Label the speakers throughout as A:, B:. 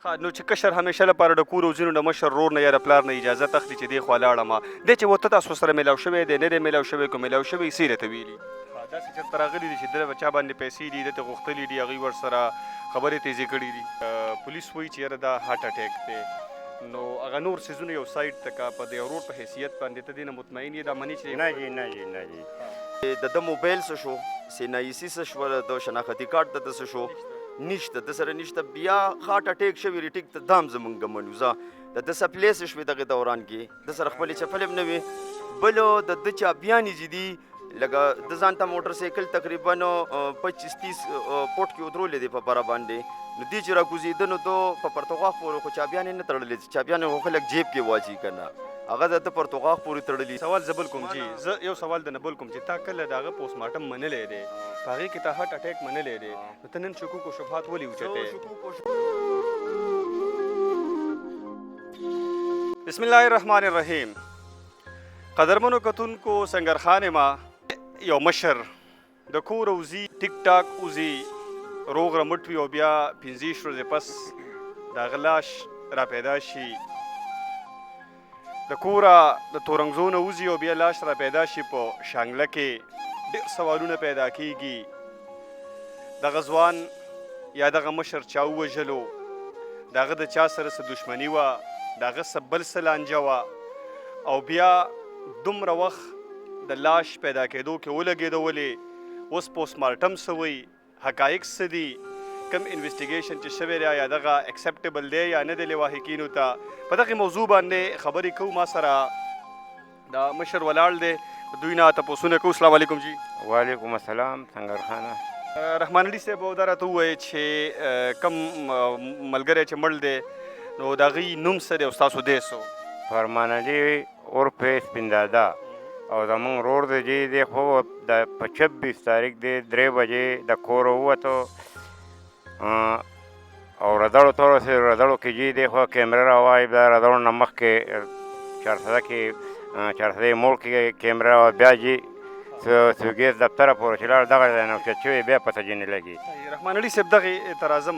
A: نو چې کشر همیشه لپاره د کور او ځینو نه مشر ورور نه یا د پلار نه اجازه تخلي چې دې خوا لاړمه دی چې ورته تاسو سره میلاو شوی دی نه دی میلاو شوی که میلاو شوی څه یې راته ویلي داسې چېرته راغلي دي چې ده چا باندې پیسې دي دته غوښتلي دي هغوی ورسره خبرې تیزې کړي دي پولیس وایي چې یاره دا هارټ اټیک دی نو هغه نور څیزونه یو سایډ ته که په د ورور په حیثیت باندې ته دې نه مطمئن یې دا مني چې
B: نه جی نه جی نه جی د ده موبایل څه شو سینایسي څه شوه د شناختي کارت د ده څه شو نشته د سره نشته بیا هارټ اټیک شوي ریټیک ته دام زمونږ منو زه د ده سپلیسې شوې دغه دوران کې د سره خپلې چپلې هم نه وې بل د ده چابیانې چې دي لکه د ځان ته موټر سایکل تقریبا 25-30 پوټ کې ودرولې دی په بره باندې نو دې چې راکوزېده نو ده په پرتوغاښ پورې خو چابیانې نه تړلې چابیانې خو خلک جیب کې واچي که نه هغه د ده پرتوغاښ پورې تړلي
A: سوال زه بل کوم جی زه یو سوال د نه بل کوم چې تا کله د هغه پوسټ مارټم منلی دی په هغې کې تا هارټ اټیک منلی دی نو ته نن شکوک و شبهات ولې اوچتې بسم الله الرحمن الرحیم قدرمنو کتونکو سنگرخان ما یو مشر د کور وزي ټیک ټاک وزي روغ رمټ وي او بیا 15 ورځې پس د هغه لاش را پیدا شي د کوره د تورنګزو نه وځي او بیا لاش را پیدا شي په شانګله کې ډېر سوالونه پیدا کیږي دغه ځوان یا دغه مشر چا ووژلو د هغه د چا سره څه دښمني وه د هغه څه بل څه لانجه وه او بیا دومره وخت د لاش پیدا کېدو کې ولګېده ولې اوس پوسټ مارټم څه وایي حقایق څه دي کم انویسټیګیشن چې شوی دی یا دغه اکسپټیبل دی یا نه دی لواحقینو ته په دغې موضوع باندې خبرې کوو ما سره دا مشر ولاړ دی دوی نه تپوسونه کوو السلام علیکم جی
B: وعلیکم السلام سنگرخانه
A: رحمان علي صاحب دا راته ووایه چې کم ملګری چې مړ دی نو د هغوی نوم څه دی او ستاسو دی څه
B: فرمان علي عرف سپیندادا او زمونږ ورور دی جی دی خو د په 26 تاریخ دی 3 بجې د کوره ووتو او رضړو ته ورسېدو رضړو کې جی دی خو کیمره راوایي بیا رضړو نه مخکې چارسده کې چارسده موړ کې کیمره راوایي بیا جی سوګیز دفتره پورې چې لاړ دغه ځای نه اوچت شوی بیا پته ځینې لګي
A: رحمان علي صاحب دغې ته راځم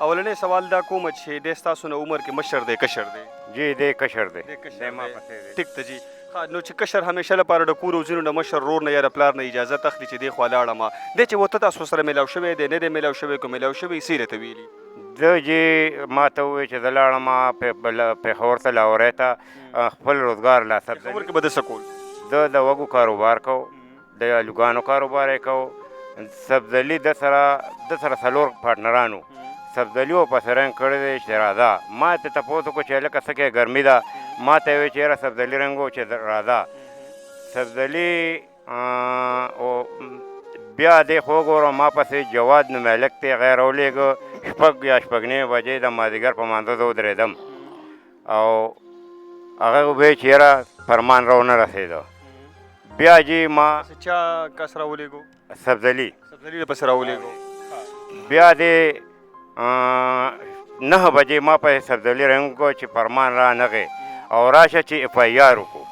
A: اولنی سوال دا کوم چې دی ستاسو نه عمر کې مشر دی کشر دی
B: جی دی کشر دی
A: دی ما پسې دی ټیک ته جی نو چې کشر همیشه لپاره د کور او ځینو نه مشر ورور نه یا د پلار نه اجازه تخلي چې دې خوا لاړمه دی چې ورته تاسو سره میلاو شوی دی نه دی میلاو شوی که میلاو شوی څه یې راته ویلي
B: ده جی ما ته ووایي چې زه لاړم پېښور ته لاهورۍ ته خپل روزګار لاسه
A: پېښور کې به ده څه کول
B: ده د وږو کاروبار کو د الوګانو کاروبار یې کو سبزلي ده سره 4 پارټنرانو سبزلي و پسې رنګ کړی دی چې راځه ما ته تپوس وکړو چې هلکه څه کوې ګرمي ده ما ته یې وویل چې یاره سبزلي رنګ و چې راځه سبزلي بیا دی خو وګورم ما پسې جواد نومی هلک دی هغه یې راولېږه 6 یا 6:30 بجې د مازدیګر په مانځه زه ودرېدم او هغه وویل چې یاره فرمان راونه رسېده بیا جی ما
A: چا کس راولېږو
B: سبزلي
A: سبزلي د پسې راولېږو
B: بیا دی 9 بجې ما په سبزلي رنګ وکړو چې فرمان را نغې او راشه چې اف آی آر وکړو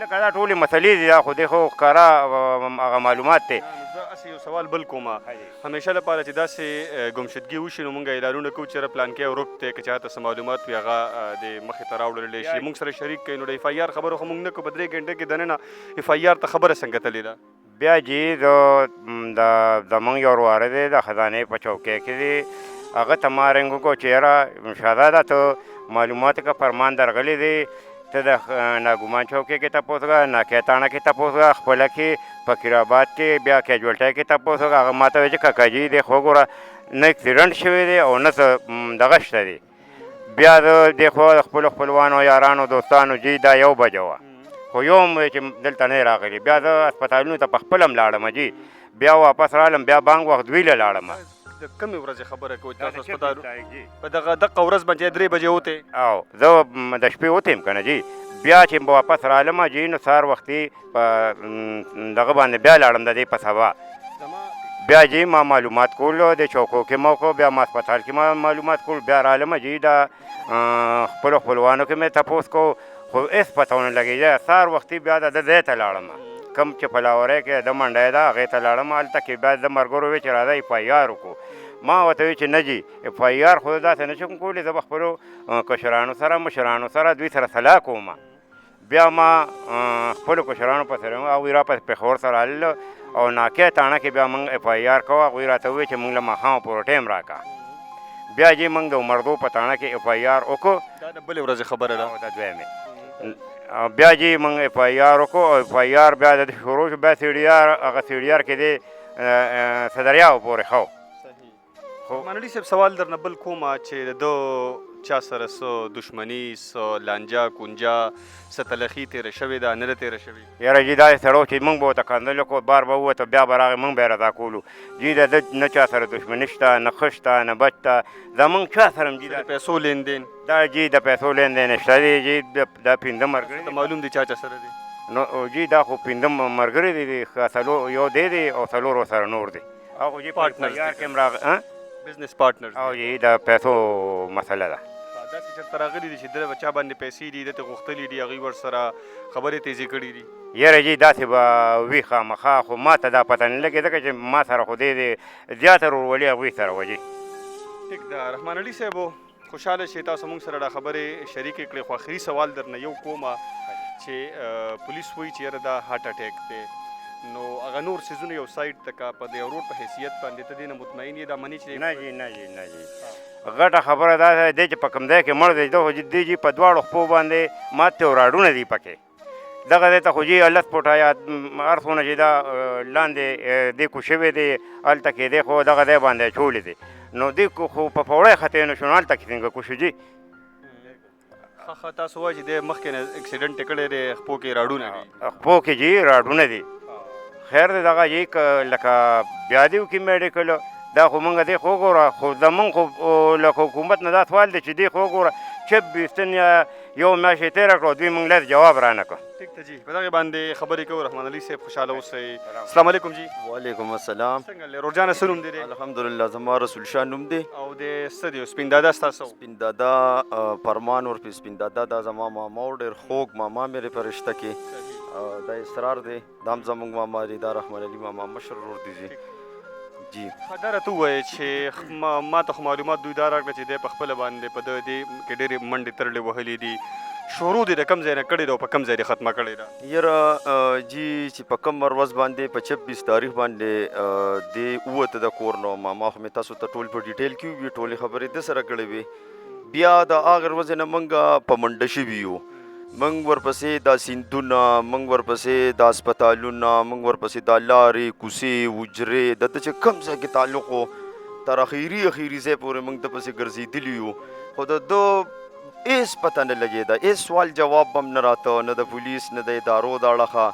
B: لکه دا ټولې مسلې دي دا خو دی خو ښکاره هغه معلومات دی
A: زه هسې یو سوال بل کوم همیشه لپاره چې داسې ګمشدګي وشي نو موږ اعلانونه کوو چې یاره پلانکی ورک دی که چاته څه معلومات وي هغه د مخې ته راوړلی شي موږ سره شریک کوي نو د اف آی آر خبره خو موږ نه کوو په 3 ګنټه کې دننه اف آی آر ته خبره څنګه تللې ده
B: بیا جی زمونږ یو ورواره دی د خزانې په چوکۍ کې دی هغه ته ما رنګ وکړو چې یاره شهزاده ته معلومات که فرمان درغلی دی ته د ناګومان چوکۍ کې تپوس وکړه ناکیتاڼه کې تپوس وکړه خپله کې فقیرآباد کې بیا کیجوالټۍ کې تپوس وکړه هغه ما ته وایي چې کاکاجي دی خو وګوره نه اکسیډنټ شوی دی او نه څه دغه شته دی بیا د دی خو د خپلو خپلوانو یارانو دوستانو جي دا 1 بجه وه خو یو هم چې دلته نه راغلي بیا زه هسپتالونو ته په خپله هم لاړم جي بیا واپس رالم بیا بانک وخت 2 لاړم
A: د کمې ورځې خبره کوئ تاسو هسپتال په دغه ورځ باندې 3 بجې وتې
B: او زه د شپې وتیم که نه جي بیا چې واپس رالم جي نو سهار وختي په دغه باندې بیا لاړم د دې په سبا بیا جي ما معلومات کول د چوکو کې مو کو بیا ما هسپتال کې ما معلومات کول بیا رالم جي دا خپلو خپلوانو کې مې تپوس کو خو هېڅ پته ونه لګېده سهار وختي بیا د ده ځای ته لاړم کم چې په لاهورۍ کې د منډی ده هغې ته لاړم هلته کې بیا د ملګرو وویل چې راځه اف آی آر وکړو ما ورته وویل چې نه جي اف آی آر خو داسې نه شم کولی زه به خپلو کشرانو سره مشرانو سره دوی سره سلا کوم بیا ما خپلو کشرانو پسې هغوی را پسې پېښور سره حلل او ناکې تاڼه کې بیا موږ اف آی آر کوو هغوی راته وویل چې موږ له ماښامه پورې ټایم راکړه بیا جې موږ د عمردو په تاڼه کې اف آی آر وکړو
A: دا د بلې ورځې خبره ده
B: د دویمې بیا جې موږ اف آی آر وکړو او اف آی آر بیا د شروع شو بیا سی ډي آر هغه سی ډي آر کې دی صدریاو پورې ښه
A: خو مانډي صاحب سوال درنه بل کومه چې د ده چا سره څه دښمني څه لانجه کونجه څه تلخي تېره شوې ده نه ده تېره شوې
B: یاره جي داسې سړی و چې موږ به ورته کنځل وکړو بار به ووته بیا به راغی موږ به یې رضا کولو جي د ده نه چا سره دښمني شته نه ښه شته نه بد شته زموږ چا سره هم جي
A: د پیسو لین
B: دا جي د پیسو لین دین شته دی جي دا پنځه ملګري
A: ته معلوم دی چا چا سره دی
B: نو جي دا خو پنځه ملګري دي یو دی او څلورو سره نور دی هغه جي
A: پارټنرز
B: یار کې هم راغی
A: بزنس پارټنرز
B: او جي د پیسو مسله ده
A: داسې چېرته راغلي دي چې ده به چا باندې پیسې دي ده ته غوښتلي دي هغوی ورسره خبرې تیزې کړي دي
B: یاره جي داسې به وي خامخا خو ما ته دا پته نه لګي ځکه چې ما سره خو دی زیاته ورولي هغوی سره وه جي
A: ټیک ده رحمان علي صاحبو خوشحاله شئ تاسو موږ سره دا خبرې شریکې کړې خو آخري سوال درنه یو کومه چې پولیس وایي چې یاره دا هارټ اټیک دی نو هغه نور څیزونه یو سایډ ته که په د ورور په حیثیت باندې ته دې نه مطمئن یې دا مني چې
B: نه جي نه جي نه جي غټه خبره دا ده دی چې په کوم ځای کې مړ دی ده خو دی جي په دواړو خپو باندې ماتې او راډونه دي پکې دغه دی ته خو جي لس فوټه یا هر څونه چې دا لاندې دی کو شوی دی هلته کې دی خو دغه دی باندې اچولی دی نو دی خو په پوړی ختې نه شو نو هلته کې څنګه کوشو جي
A: ښه تاسو وایئ چې دی مخکې نه اکسیډنټ یې کړی دی خپو کې راډونه دي
B: خپو کې جي راډونه دي خیر دی دغه جي لکه بیا دي وکړي میډیکل دا خو موږ دی خو وګوره خو زمونږ خو له حکومت نه دا سوال دی چې دی خو وګوره 26 یا یو میاشت یې تېره کړو دوی موږ له جواب را نه کړ
A: ټیک ته جي په دغې باندې خبرې کوو رحمان علي صاحب خوشحاله اوسئ السلام علیکم جي
C: وعلیکم السلام
A: څنګه لی رور جانه څه نوم دی دی
C: الحمدلله زما رسول شاه نوم دی
A: او د څه دی سپین دادا ستاسو
C: سپین دادا فرمان ورپسې سپین دادا دا زما ماما و ډېر خوږ ماما مې په رشته کې دا اسرار دی دا هم زموږ ماما دی دا رحمان علي ماما مشر ورور دی جي جی
A: دا راته ووایه چې ما ته خو معلومات دوی دا راکړه چې دی په خپله باندې په ده دې کې ډېرې منډې ترړې وهلې دي شروع دې د کم ځای نه کړې ده او په کم ځای دې ختمه کړې ده
C: یاره جی چې په کم ورځ باندې په 26 تاریخ باندې دی ووته د کور نو ماما خو مې تاسو ته ټول په ډیټیل کې وي ټولې خبرې د سره کړې وي بیا د هغه ورځې نه موږ په منډه شوي یو موږ ورپسې دا سیندونه موږ ورپسې دا هسپتالونه موږ ورپسې دا لارې کوڅې وجرې د چې کم ځای کې تعلق و تر اخري ځای پورې موږ د پسې ګرځېدلي یو خو د ده هېڅ پته نه لګېده هېڅ سوال جواب هم نه راته نه د پولیس نه د ادارو د اړخه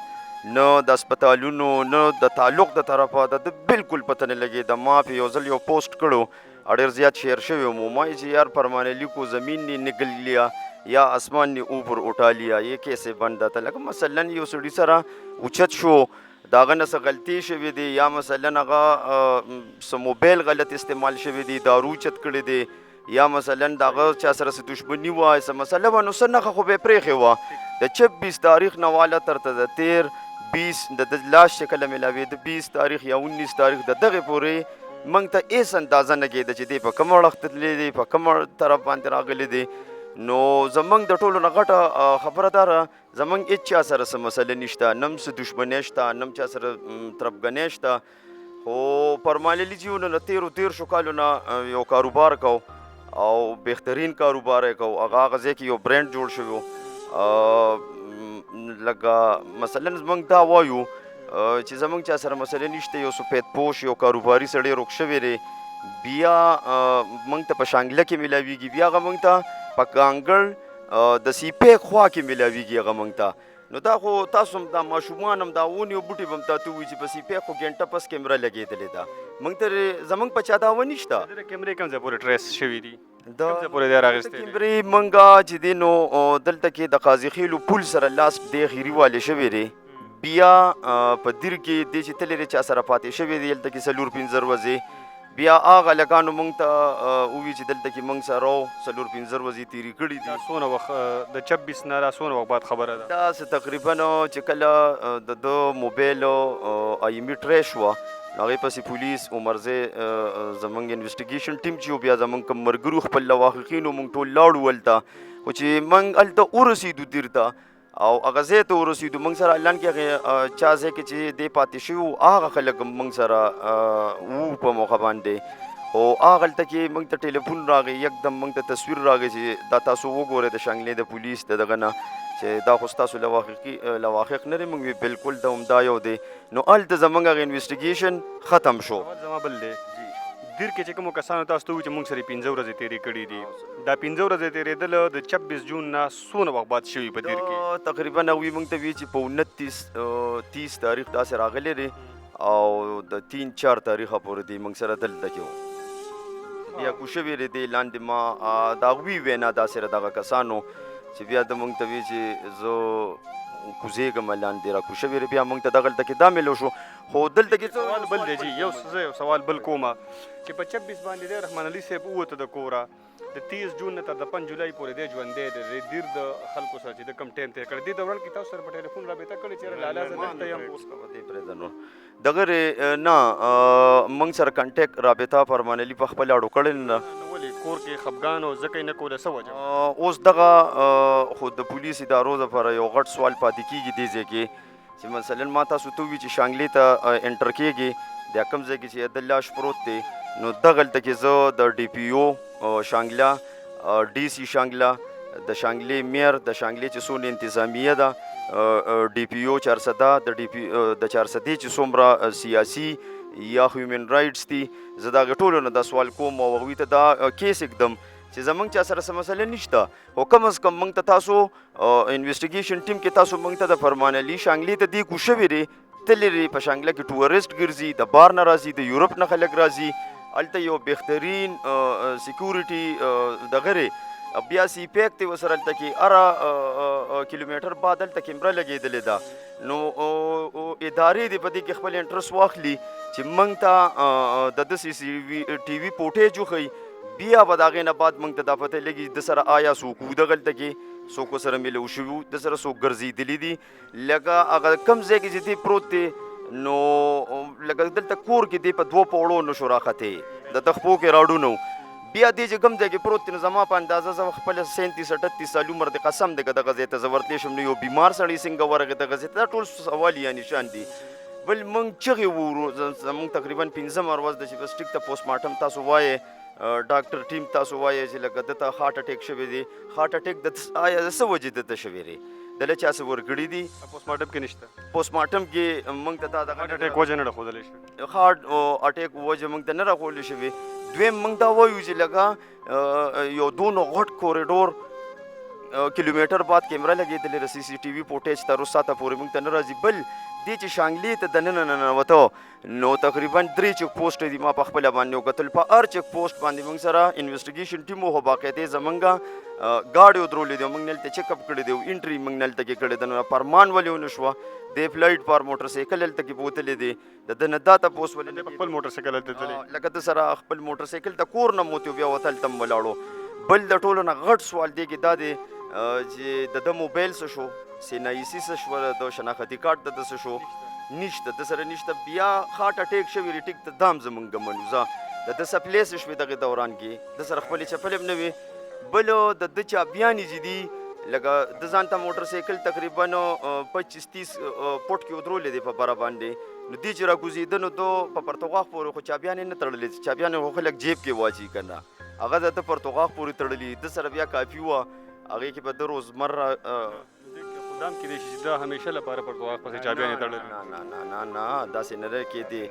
C: نه د هسپتالونو نه د تعلق د طرفه د بالکل پته نه لګېده ما په یو ځل یو پوسټ کړو ډېر زیات شیر شوی وم ما چې یار فرمان علی کو زمین نے نگل لیا یا اسمان نے اوپر اٹھا لیا یہ کیسے بندا تھا لکه مثلا یو سړي سره اوچت شو د هغه نه څه غلطي شوې دي یا مثلا هغه څه موبایل غلط استعمال شوی دی دارو چت کړی دی یا مثلا د هغه چا سره څه دښمني وه څه مسله وه نو څه نښه خو به یې پرېښې وه د 26 تاریخ نه واله تر ته د 13 20 د لاس چې کله میلاوېده 20 تاریخ یا 19 تاریخ د دغې پورې موږ ته هېڅ اندازه نه کېده چې دی په کوم اړخ تللی دی په کوم طرف باندې راغلی دی نو زمونږ د ټولو نه غټه خبره دا ده زمونږ هېڅ چا سره څه مسله نشته نه هم څه دښمنۍ شته نه هم چا سره ترفګنۍ شته خو فرمان علي جي نو له 13 کالو نه یو کاروبار کو او بهترین کاروبار یې کو هغه ځای کې یو برانډ جوړ شوی لکه مثلا زمونږ دا وایو چې زمونږ چا سره مسله نشته یو سفید پوش یو کاروباري سړی روک شوی دی بیا موږ ته په شانګله کې میلاویږي بیا هغه موږ ته په کانګړ د سیپې خوا کې میلاویږي هغه موږ ته نو دا خو تاسو هم دا ماشومان هم دا ونې او بوټي به هم تاته ووایي چې په سیپې خو ګنټه پس کیمره لګېدلې ده موږ ته زموږ په چا دا ونه نشته
A: د کیمرې کوم ځای پورې ټریس شوي دي کوم ځای پورې دی راغېستې دي
C: کیمرې موږ چې دی نو دلته کې د قاضي خیلو پل سره لاس دی خیري والې شوی دی بیا په دیر کې دی چې تللی دی چا سره پاتې شوی دی دلته کې 4-5 ورځې بیا هغه لکانو موږ ته ووایي چې دلته کې موږ سره 4-5 ورځې تېرې کړي
A: دا
C: دي
A: څونه وخت د 26 نه دا څونه وخت بعد خبره ده
C: دا څه تقریبا چې کله د موبایل ایمي ټریش وه هغې پسې پولیس عمرزی زمونږ انویسټیګیشن ټیم چې و بیا زمونږ کوم ملګرو خپل لواحقین و مونږ ټول لاړو هلته خو چې موږ هلته ورسېدو دیر ته او هغه ځای ته ورسېدو موږ سره اعلان کې هغې چا ځای کې چې دی پاتې شوي وو هغه خلک هم موږ سره وو په موقع باندې او هغه هلته کې موږ ته ټلیفون راغی یکدم موږ ته تصویر راغی چې دا تاسو وګورئ د شانګلې د پولیس د دغه نه چې دا خو ستاسو لواحق نه دی موږ وی بالکل د همدا یو دی نو هلته زموږ هغه انویسټیګیشن ختم شو
A: سوال زما بل دی دیر کې چې کومو کسانو تاسو ته ووایي چې موږ سره 15 ورځې تېرې کړي دي دا 15 ورځې تېرېدل د 26 جون نه څونه وخت بعد شوي په دیر کې
C: تقریبا هغوی موږ ته وی چې په 29 تاریخ داسې راغلی دی او د 3-4 تاریخه پورې دی موږ سره دلته کې وو بیا کوشوي دی لاندې ما د هغوی وینا داسې دغه کسانو چې بیا د موږ ته وی چې زه کوزېږم لاندې را کوشوي بیا موږ ته دغلته کې دا میلو شو خو دلته کې
A: سوال بل دی جی یو سوال بل کومه چې په 26 باندې دی رحمان علي صاحب ووته د کوره د 30 جون نه تر د 5 جولای پورې دی ژوندی دی دیر د خلکو سره چې د کم ټایم تېر کړی دې دوران کې تاسو سره په ټلیفون رابطه کړې چې لالا زه دلته یم
C: اوس کوه دې پرېږده نور دغه نه موږ سره کنټیکټ رابطه فرمان علي په خپل اړو کړی نه
A: ولې کور کې خفګان او ځکه یې نه کوله څه وجه
C: اوس دغه خو د پولیس ادارو دپاره یو غټ سوال پاتې کېږي دې ځای کې چې مثلا ما تاسو ته ووي چې شانګلې ته انټر کېږي بیا کوم ځای کې چې د لاش پروت دی نو دغلته کې زه د ډي پي او شانګله ډي سي شانګله د شانګلې میر د شانګلې چې څونه انتظامیه ده ډي پي او 400 د ډي پي د 400 چې څومره سیاسي یا هیومن رایټس دي زه د هغې ټولو نه دا سوال کوم او هغوی ته دا کیس اکدم چې زمونږ چا سره څه مسله نشته خو کم از کم موږ ته تاسو انویسټیګیشن ټیم کې تاسو موږ ته د فرمان علي شانګلې ته دی کوشوي دی تللی دی په شانګله کې ټورسټ ګرځي د بار نه راځي د یورپ نه خلک راځي هلته یو بهترین سیکورټي دغه دی بیا سی پیک دی ورسره هلته کې اره کیلومیټر بعد هلته کیمره لګېدلې ده نو ادارې دې په دې کې خپل انټرست واخلي چې موږ ته د سی سی ټي وي فوټیج وښیي بیا به د هغې نه بعد موږ ته دا پته لګي د سره آیا څوک وو دغلته کې څوک ورسره میلو شوي وو د سره څوک ګرځېدلي دي لکه هغه کم ځای کې چې دی پروت دی نو لکه دلته کور کې دی په 2 پوړو نشو راختې د خپو کې راډو نو بیا دی چې کوم ځای کې پروت دی نو زما په اندازه زه خپل 37-38 سال عمر د قسم دی که دغه ځای ته زه ورتلی شم نو یو بیمار سړی څنګه ورغی دغه ځای ته دا ټول سوال یا نشان دي بل موږ چغې وورو زموږ تقریبا 15 ورځ د چې بس ټیک ته پوسټ مارټم تاسو وایې ډاکټر ټیم تاسو وایي چې لکه دته هارټ اټیک شوی دی هارټ اټیک د آیا څه وجې دته شوی دی دله چا څه ورکړي دي
A: پوسټ مارټم کې نشته
C: پوسټ مارټم کې موږ ته دا
A: هارټ اټیک وجه نه راښودلی شوی
C: هارټ اټیک وجه موږ ته نه راښودلی شوی دویم موږ دا وایو چې لکه یو دونه غټ کوریډور کیلومیټر بعد کیمره لګېدلې د سی سی ټي وي فوټیج تر اوسه پورې موږ ته نه راځي بل دې چې شانګلې ته دننه ننوته نو تقریبا 3 چک پوسټ دي ما په خپل باندې وکتل په هر چک پوسټ باندې موږ سره انویسټیګیشن ټیم هو باقاعده زمونږه گاډي درولې دي موږ نلته چیک اپ کړی دی انټری موږ نلته کې کړی دی نو فرمان ولې ونشو د فلایټ پر موټر سایکل هلته کې بوتلې دي د دنه دا تاسو ولې
A: خپل موټر سایکل هلته تللی
C: لکه د سره خپل موټر سایکل ته کور نه موتیو بیا وتل تم ولاړو بل د ټولو نه غټ سوال دی کې دا دی چې د موبایل څه شو سینایسي څه شو د شناختی کارت د څه شو نشته د سره نشته بیا هارټ اټیک شوی ریټیک ته دام زمونږ منوزه د سپلیس شوی دغه دوران کې د سره خپل چپل نه وي بل د چا بیان جدي لکه د ځان ته موټر سایکل تقریبا 25-30 فوټ کې ودرولې دی په بره باندې نو دې چې راکوزېده نو دو په پرتوغاښ پورې خو چابیانې نه تړلې چابیانې خو خلک جیب کې واچي که نه هغه د پرتوغاښ پورې تړلي د سره بیا کافي وه هغې کې به د روزمره
A: خدام کې دی چې دا همیشه لپاره پرتوغاښ پسې چابیانې تړلې
C: نه داسې نه دی کېدی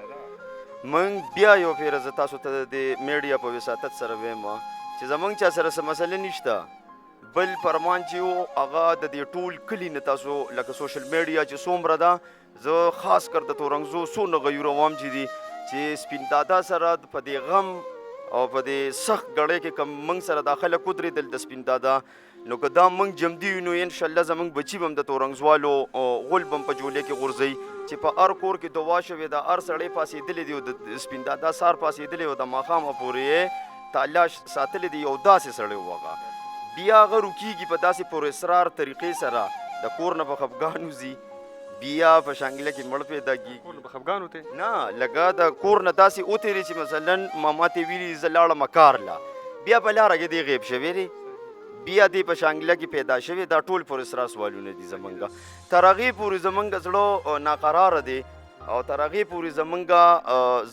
C: موږ بیا یو پېره زه تاسو ته د میډیا په وساطت سره وایم چې زموږ چا سره څه مسله نشته بل فرمان چې و هغه د دې ټول کلي نه تاسو لکه سوشل میډیا چې څومره ده زه خاص کر د تورنګزو څونه غیروام چې دي چې سپین دادا سره په دې غم او په دې سخت ګړۍ کې کوم موږ سره دا خلک ودرېدل د سپین دادا نو که دا موږ جمدي وي نو انشاءالله زموږ بچي به هم د تورنګزوالو غول به هم په جولې کې غورځوي چې په هر کور کې دعا شوې ده هر سړی پاسېدلی دی او د سپین دادا سار پاسېدلی او د ماښامه پورې یې تالاش ساتلی دی یو داسې سړی و هغه بیا هغه روکېږي په داسې پر اصرار طریقې سره د کور نه په خفګان وځي بیا په شانګله کې مړ پیدا کېږي
A: کور به خفګان وته
C: نه لږه د کور نه داسې وتېرې چې مثلا ماما ته ویلي زه لاړم کار له بیا په لاره کې دی غیب شوی دی بیا دی په شانګله کې پیدا شوی دا ټول پر اسرا سوالونه دي زمونږ تر هغې پورې زمونږ زړه ناقراره دی او تر هغې پورې زمونږ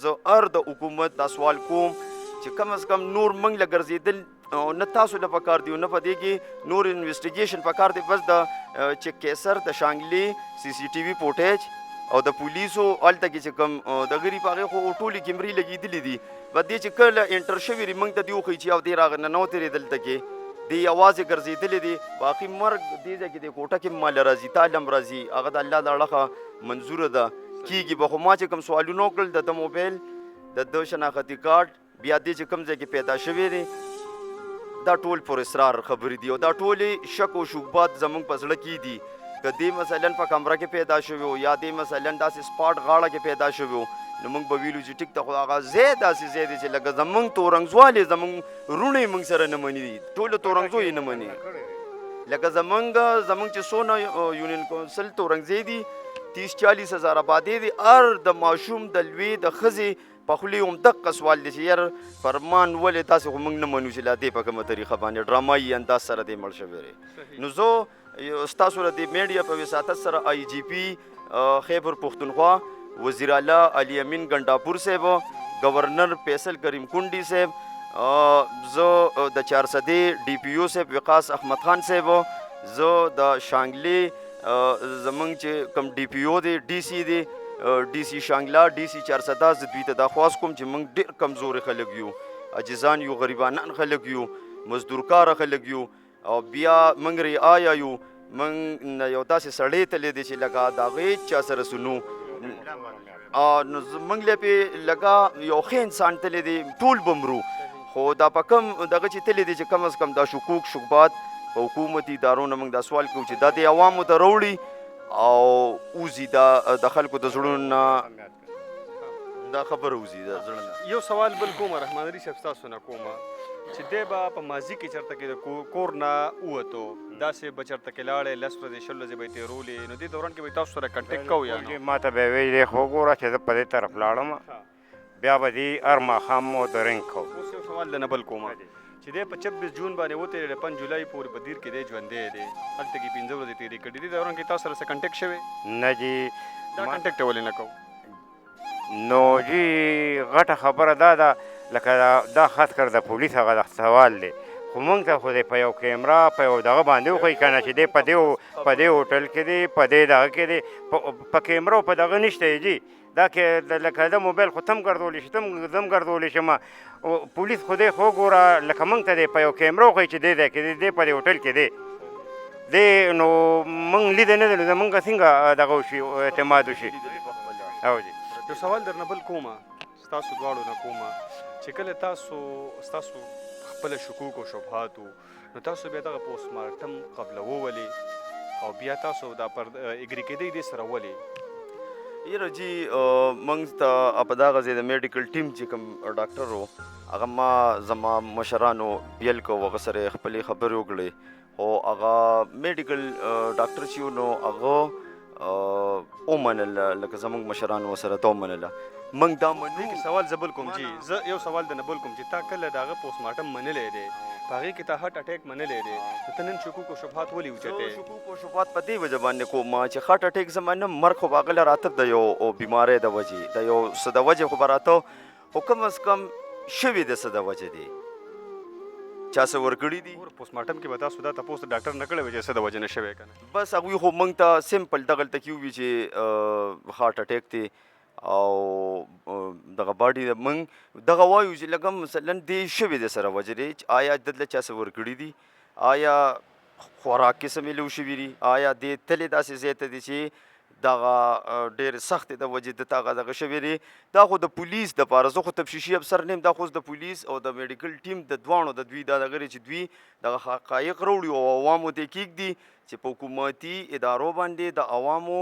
C: زه هر د حکومت دا سوال کوم چې کم از کم نور موږ له ګرځېدل نه تاسو له پکار دی نه په دې کې نور انویسټیګیشن پکار دی بس د چې کیسر د شانګلې سی سی ټي وي فوټیج او د پولیسو هلته کې چې کوم د غریب هغې خو ټولې کیمرې لګېدلې دي په دې چې کله انټر شوي دي موږ ته دې وښیي چې او دې راغه ننوتېرې دلته کې دی یوازې ګرځېدلې دي باقي مرګ دې ځای کې دی کوټه کې مال راځي تالم راځي هغه د الله د اړخه منظوره ده کېږي به خو ما چې کوم سوالونه وکړل د موبایل د شناختي کارت بیا دې چې کوم ځای کې پیدا شوی دی دا ټول پر اصرار خبرې دي او دا ټولې شک او شبهات زموږ په زړه کې دي که دې مثلا په کمره کې پیدا شوی و یا دې مثلا داسې سپاټ غاړه کې پیدا شوی و نو موږ به ویلو چې ټیک ته خو هغه ځای داسې ځای دی چې لکه زموږ تورنګزوالې زموږ روڼې موږ سره نه مني دي ټولو تورنګزو یې نه مني لکه زموږ چې څونه یونین کونسل تورنګزی دي 30-40 هزار آبادۍ دي هر د ماشوم د لوی د ښځې په خولې هم دقه سوال دی چې یار فرمان ولې تاسې خو موږ نه منو چې لا دې په کومه طریقه باندې ډرامایي انداز سره دی مړ شوی دی نو زه ستاسو له دې میډیا په وساطت سره آی جی پی خیبر پښتونخوا وزیر اعلی علي امین ګنډاپور صاحب گورنر فیصل کریم کونډي صاحب زه د 400 ډي پی او صاحب وقاص احمد خان صاحب زه د شانګلې زمونږ چې کوم ډي پی او دی ډي سی دی ډي سی شانګلا ډي سی 410 زه دوی ته دا خواست کوم چې موږ ډېر کمزوري خلک یو عاجزان یو غریبانان خلک یو مزدورکاره خلک یو او بیا موږ رعایا یو موږ یو داسې سړی تللی دی چې لکه د هغې چا سره سنو نو موږ له پې لکه یو ښه انسان تللی دی ټول به مرو خو دا په کم دغه چې تللی دی چې کم از کم دا شکوک شکبات په حکومتي ادارو نه موږ دا سوال کوو چې دا د عوامو ته راوړي او اوزي د خلکو د زړونو نه دا خبره وځي د زړه نه
A: یو سوال بل کوم رحمان علي صاحب تاسو نه کومه چې دی به په ماضي کې چېرته کې د کور نه ووتو داسې به چېرته کې لاړې 10 ورځې 20 ورځې به یې تېرولې نو دې دوران کې به تاسو سره کنټیکټ کوو یا نه
B: ما ته به یې ویلې خو ګوره چې زه په دې طرف لاړم بیا به دې هر ماښام مو درنګ کوو
A: اوس یو سوال د نه بل کومه چې دی په 26 جون باندې وتېرې 5 جولای پورې په دیر کې دی ژوندی دی هلته کې 15 ورځې تېرې کړي دې دوران کې تاسو سره څه کنټیکټ شوی
B: نه جی
A: دا کنټیکټ ولې نه کوو
B: نو جی غټه خبره دا ده لکه دا خاص کر د پولیس هغه سوال دی خو موږ ته خو دی په یو کیمرا په یو دغه باندې وښایي که نه چې دی په دې هوټل کې دی په دې دغه کې دی په کیمرا په دغه نشته جی دا کې لکه د موبایل خو تم ګرځولی شي زم ګرځولی شم پولیس خو دی خو ګوره لکه موږ ته دی په یو کیمرا وښایي چې دی دی کې دی په دې هوټل کې دی دی نو موږ لیدی نه دی نو زموږ څنګه دغه وشي اعتماد وشي او جی
A: یو سوال در نه بل کومه ستاسو دواړو نه کومه چې کله ستاسو خپله شکوک او شبهات نو تاسو بیا دغه پوسټ مارټم قبلوو ولې او بیا تاسو دا پر اګري کېدی دې سره ولې
C: یاره جی موږ ته په دغه ځای د میډیکل ټیم چې کوم ډاکټر و هغه زما مشرانو بیل کو هغه سره خپلې خبرې وکړې او هغه میډیکل ډاکټر چې و نو هغه ومنله لکه زموږ مشرانو ورسره دا ومنله موږ دا منو
A: سوال زه بل کوم جی زه یو سوال د نه بل کوم چې تا کله د هغه پوسټ مارټم منلی دی په هغې کې تا هارټ اټیک منلی دی نو ته نن شکوک او شبهات ولې اوچتې
C: شکوک او شبهات په دې وجه باندې کوم چې هارټ اټیک زما نه مرګ خو به هغه له راته د یو بیمارۍ د وجې د یو څه د وجې خو به راته خو کم از کم شوي د څه د وجې دی چا څه ورکړي دي
A: پوسټ مارټم کې به تاسو دا تپوس د ډاکټر نه کړی وي چې څه د وجې نه شوی که نه
C: بس هغوی خو موږ ته سمپل دغلته کې ووي چې هارټ اټیک دی او دغه باډي د موږ دغه وایو چې لکه مثلا دې شوي دی سره وجې دی آیا دلته چا څه ورکړي دي آیا خوراک کې څه میلو شوي دي آیا دې تلې داسې ځای ته دي چې دغه ډېر سخت د وجې د هغه دغه شوی دی دا خو د پولیس دپاره زه خو تفتیشي افسر نه یم دا خو د پولیس او د میډیکل ټیم د دواړو د دوی دا دغه چې دوی دغه حقایق راوړي او عوامو ته یې کېږدي چې په حکومتي ادارو باندې د عوامو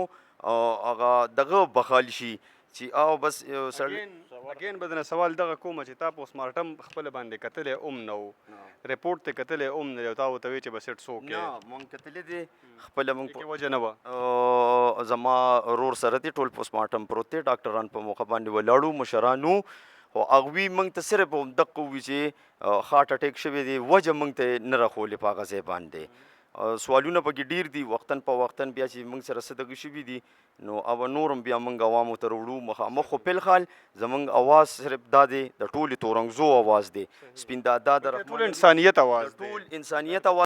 C: هغه دغه بخال شي چې او بس سړی
A: اګین بدنه سوال دغه کومه چې تا پوسټ مارټم خپل باندې کتلې نه و ریپورت ته کتلې نه او تا ورته وی چې بس اټس اوکې
C: نه مونږ کتلې دي خپل
A: کې
C: مونږ
A: وجه نه وه
C: زما رور سره دی ټول پوسټ مارټم پروت دی ډاکټران په موقع باندې ولاړو مشرانو خو هغوی موږ ته صرف همدغه ووي چې هارټ اټیک شوی دی وجه موږ ته نه راښولې په هغه ځای باندې سوالونه پکې ډیر دي وختن په وختن بیا چې موږ سره څه دغه شوي دي نو او نورم بیا موږ عوامو ته وړو مخامخ خو فلحال زموږ اواز صرف دا دی د ټولې تورنګزو اواز دی سپین دادا د
A: ټول انسانیت اواز دی
C: ټول انسانیت اواز